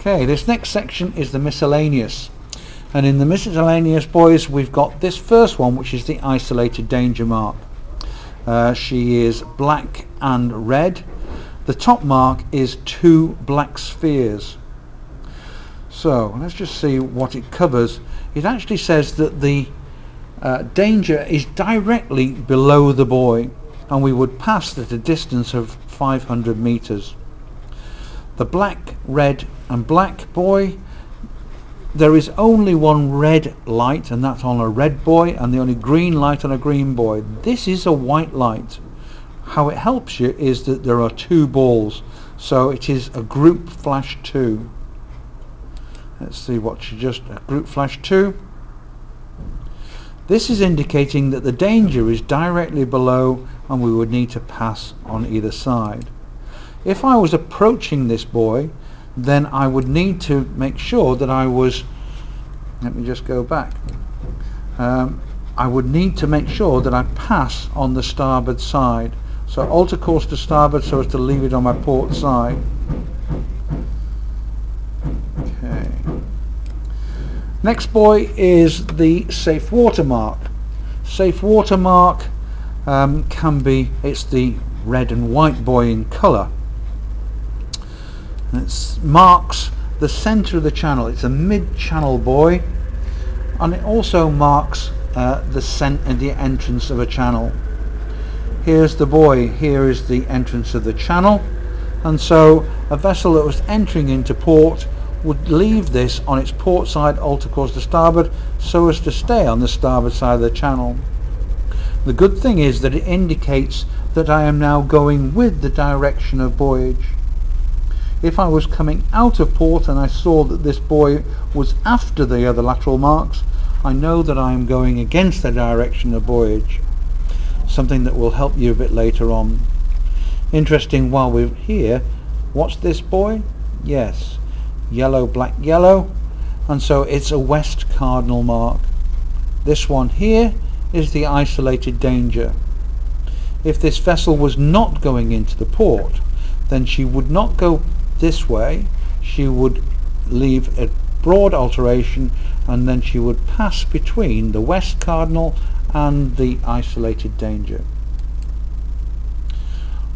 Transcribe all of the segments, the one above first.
Okay, this next section is the miscellaneous, and in the miscellaneous buoys we've got this first one, which is the isolated danger mark. She is black and red. The top mark is 2 black spheres. So let's just see what it covers. It actually says that the danger is directly below the buoy, and we would pass at a distance of 500 meters. The black, red and black buoy, there is only one red light, and that's on a red buoy, and the only green light on a green buoy. This is a white light. How it helps you is that there are 2 balls, so it is a group flash 2. Let's see what she just, a group flash 2. This is indicating that the danger is directly below and we would need to pass on either side. If I was approaching this buoy, then I would need to make sure that I was, let me just go back, I would need to make sure that I pass on the starboard side. So alter course to starboard so as to leave it on my port side. Okay. Next buoy is the safe watermark. Safe watermark can be, it's the red and white buoy in colour. It marks the centre of the channel. It's a mid-channel buoy, and it also marks the entrance of a channel. Here's the buoy, here is the entrance of the channel, and so a vessel that was entering into port would leave this on its port side, alter course to starboard, so as to stay on the starboard side of the channel. The good thing is that it indicates that I am now going with the direction of voyage. If I was coming out of port and I saw that this buoy was after the other lateral marks, I know that I am going against the direction of voyage. Something that will help you a bit later on. Interesting, while we're here, what's this buoy? Yes, yellow, black, yellow, and so it's a west cardinal mark. This one here is the isolated danger. If this vessel was not going into the port, then she would not go this way, she would leave a broad alteration, and then she would pass between the west cardinal and the isolated danger.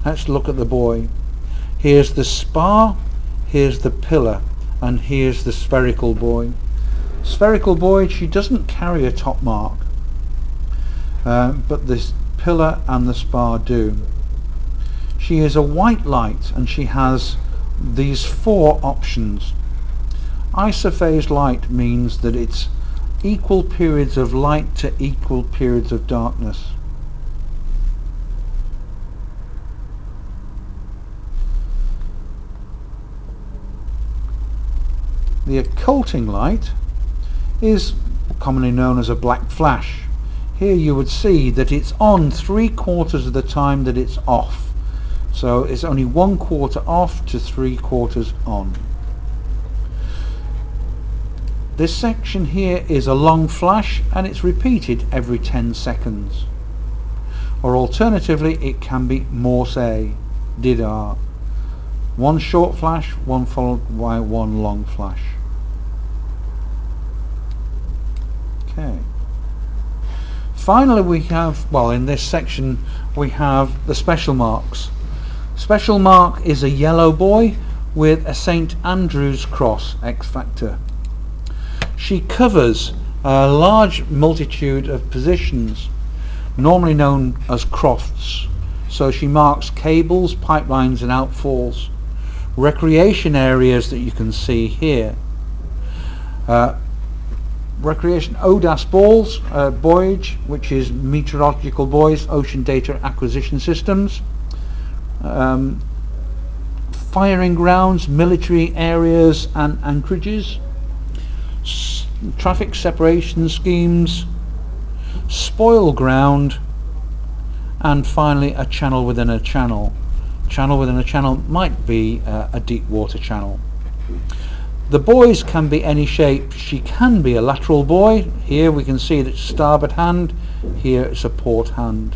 Let's look at the buoy. Here's the spar, here's the pillar, and here's the spherical buoy. Spherical buoy, she doesn't carry a top mark, but this pillar and the spar do. She is a white light, and she has these 4 options. Isophase light means that it's equal periods of light to equal periods of darkness. The occulting light is commonly known as a black flash. Here you would see that it's on 3/4 of the time that it's off. So it's only 1/4 off to 3/4 on. This section here is a long flash, and it's repeated every 10 seconds. Or alternatively, it can be Morse A, DIDAR. 1 short flash, 1 followed by 1 long flash. Okay. Finally we have, well, in this section we have the special marks. Special mark is a yellow buoy with a St. Andrew's cross X factor. She covers a large multitude of positions, normally known as crofts. So she marks cables, pipelines and outfalls. Recreation areas that you can see here. Recreation ODAS balls, buoyage, which is meteorological buoys, ocean data acquisition systems. Firing grounds, military areas and anchorages. Traffic separation schemes, spoil ground, and finally a channel within a channel. Channel within a channel might be a deep water channel. The buoys can be any shape. She can be a lateral buoy. Here we can see that it's starboard hand, here it's a port hand.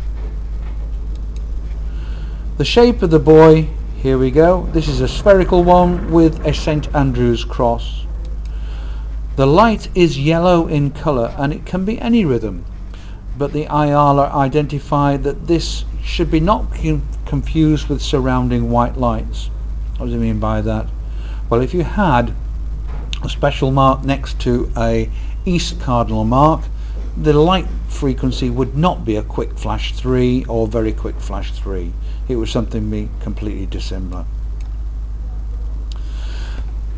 The shape of the buoy Here we go. This is a spherical one with a St Andrew's cross. The light is yellow in colour and it can be any rhythm, but the IALA identified that this should be not confused with surrounding white lights. What does it mean by that? Well, if you had a special mark next to a east cardinal mark, the light frequency would not be a quick flash 3 or very quick flash 3. It was something completely dissimilar.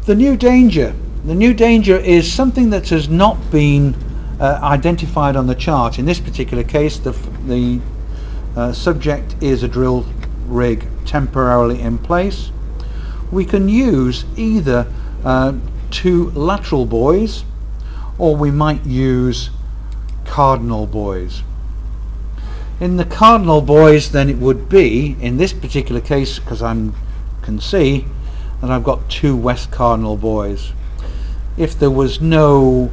The new danger. The new danger is something that has not been identified on the chart. In this particular case, the subject is a drill rig temporarily in place. We can use either 2 lateral buoys, or we might use Cardinal buoys. In the Cardinal buoys, then it would be, in this particular case, because I can see that I've got 2 west Cardinal buoys. If there was no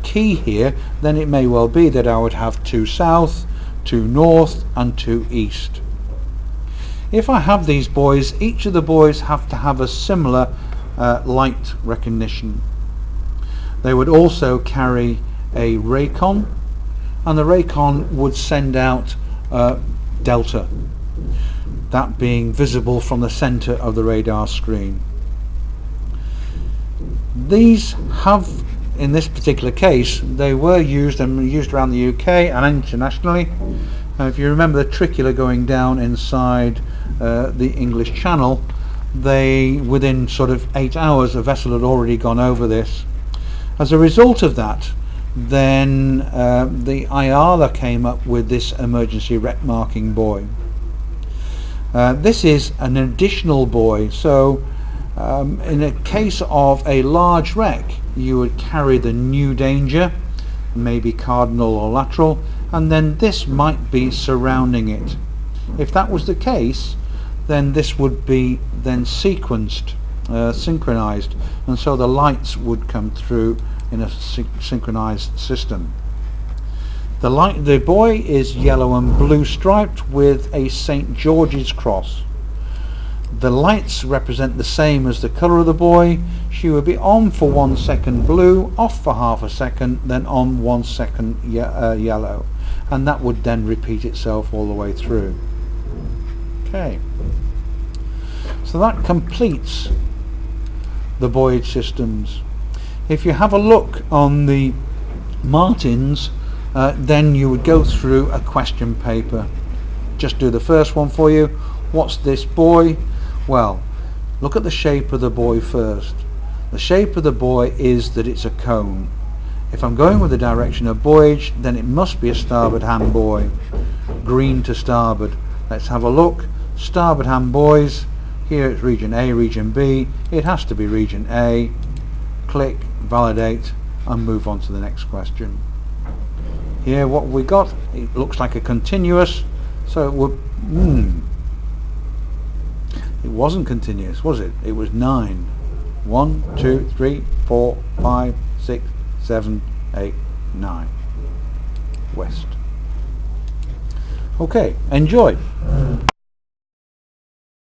key here, then it may well be that I would have 2 south, 2 north and 2 east. If I have these buoys, each of the buoys have to have a similar light recognition. They would also carry a raycon, and the raycon would send out delta, that being visible from the center of the radar screen. These have, in this particular case, they were used and used around the UK and internationally. If you remember the tricula going down inside the English Channel, within sort of 8 hours a vessel had already gone over this. As a result of that, then the IALA came up with this emergency wreck marking buoy. This is an additional buoy, so in a case of a large wreck you would carry the new danger, maybe cardinal or lateral, and then this might be surrounding it. If that was the case, then this would be then sequenced, synchronized, and so the lights would come through in a synchronized system. The buoy is yellow and blue striped with a St George's cross. The lights represent the same as the colour of the buoy. She would be on for 1 second blue, off for half a second, then on 1 second yellow, and that would then repeat itself all the way through. Okay, so that completes the buoyage systems. If you have a look on the Martins, then you would go through a question paper. Just do the first one for you. What's this buoy? Well, look at the shape of the buoy first. The shape of the buoy is that it's a cone. If I'm going with the direction of buoyage, then it must be a starboard hand buoy. Green to starboard. Let's have a look. Starboard hand buoys. Here it's region A, region B. It has to be region A. Click, validate, and move on to the next question. Here what we got, it looks like a continuous, so it would, it wasn't continuous, was it? It was 9. 1, 2, 3, 4, 5, 6, 7, 8, 9. West. Okay, enjoy.